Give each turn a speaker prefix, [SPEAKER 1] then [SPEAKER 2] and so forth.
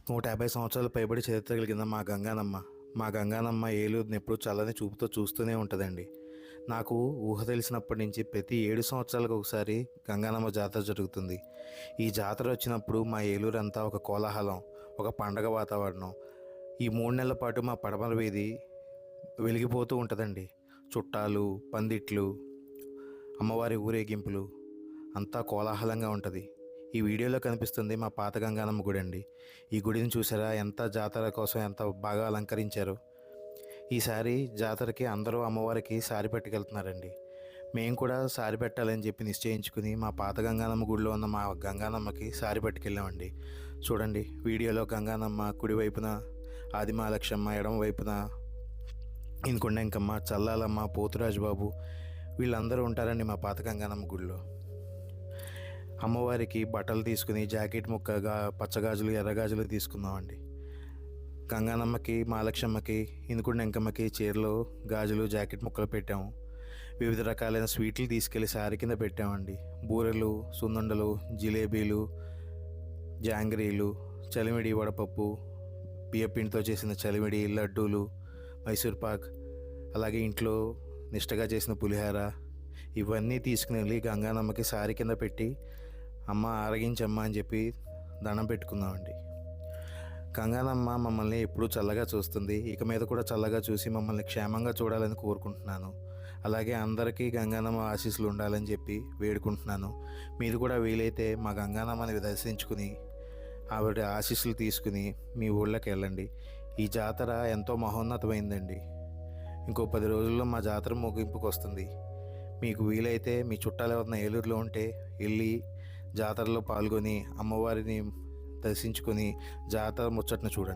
[SPEAKER 1] 150 సంవత్సరాల పైబడి చరిత్ర కలిగిన మా గంగానమ్మ ఏలూరుని ఎప్పుడు చల్లని చూపుతో చూస్తూనే ఉంటుందండి. నాకు ఊహ తెలిసినప్పటి నుంచి ప్రతి 7 సంవత్సరాలకు ఒకసారి గంగానమ్మ జాతర జరుగుతుంది. ఈ జాతర వచ్చినప్పుడు మా ఏలూరు అంతా ఒక కోలాహలం, ఒక పండగ వాతావరణం. ఈ 3 నెలల పాటు మా పడమర వీధి వెలిగిపోతూ ఉంటుందండి. చుట్టాలు, పందిట్లు, అమ్మవారి ఊరేగింపులు అంతా కోలాహలంగా ఉంటుంది. ఈ వీడియోలో కనిపిస్తుంది మా పాత గంగానమ్మ గుడి అండి. ఈ గుడిని చూసారా, ఎంత జాతర కోసం ఎంత బాగా అలంకరించారు. ఈసారి జాతరకి అందరూ అమ్మవారికి సారి పెట్టుకెళ్తున్నారండి. మేము కూడా సారి పెట్టాలని చెప్పి నిశ్చయించుకుని మా పాత గంగానమ్మ గుడిలో ఉన్న మా గంగానమ్మకి సారి పట్టుకెళ్ళామండి. చూడండి వీడియోలో గంగానమ్మ కుడివైపున ఆదిమహాలక్ష్మ, ఎడమ వైపున ఇంకొండెంకమ్మ, చల్లాలమ్మ, పోతురాజు బాబు వీళ్ళందరూ ఉంటారండి మా పాత గంగానమ్మ గుడిలో. అమ్మవారికి బట్టలు తీసుకుని జాకెట్ ముక్కగా పచ్చగాజులు, ఎర్రగాజులు తీసుకున్నామండి. గంగానమ్మకి, మహాలక్ష్మమ్మకి, ఇందుకుండా ఎంకమ్మకి చీరలు, గాజులు, జాకెట్ ముక్కలు పెట్టాము. వివిధ రకాలైన స్వీట్లు తీసుకెళ్ళి సారి కింద పెట్టామండి. బూరెలు, సున్నుండలు, జిలేబీలు, జాంగ్రీలు, చలిమిడి వడపప్పు, బియ్యపిండితో చేసిన చలిమిడి, లడ్డూలు, మైసూర్పాక్, అలాగే ఇంట్లో నిష్టగా చేసిన పులిహార ఇవన్నీ తీసుకుని వెళ్ళి గంగానమ్మకి సారి కింద పెట్టి అమ్మ ఆరగించమ్మ అని చెప్పి దండం పెట్టుకున్నామండి. గంగానమ్మ మమ్మల్ని ఎప్పుడూ చల్లగా చూస్తుంది. ఇక మీద కూడా చల్లగా చూసి మమ్మల్ని క్షేమంగా చూడాలని కోరుకుంటున్నాను. అలాగే అందరికీ గంగానమ్మ ఆశీస్సులు ఉండాలని చెప్పి వేడుకుంటున్నాను. మీరు కూడా వీలైతే మా గంగానమ్మని దర్శించుకుని ఆవిడ ఆశీస్సులు తీసుకుని మీ ఊళ్ళకి వెళ్ళండి. ఈ జాతర ఎంతో మహోన్నతమైందండి. ఇంకో 10 రోజుల్లో మా జాతర ముగింపుకు వస్తుంది. మీకు వీలైతే మీ చుట్టాలు ఎవరైనా ఏలూరులో ఉంటే వెళ్ళి జాతరలో పాల్గొని అమ్మవారిని దర్శించుకొని జాతర ముచ్చటను చూడండి.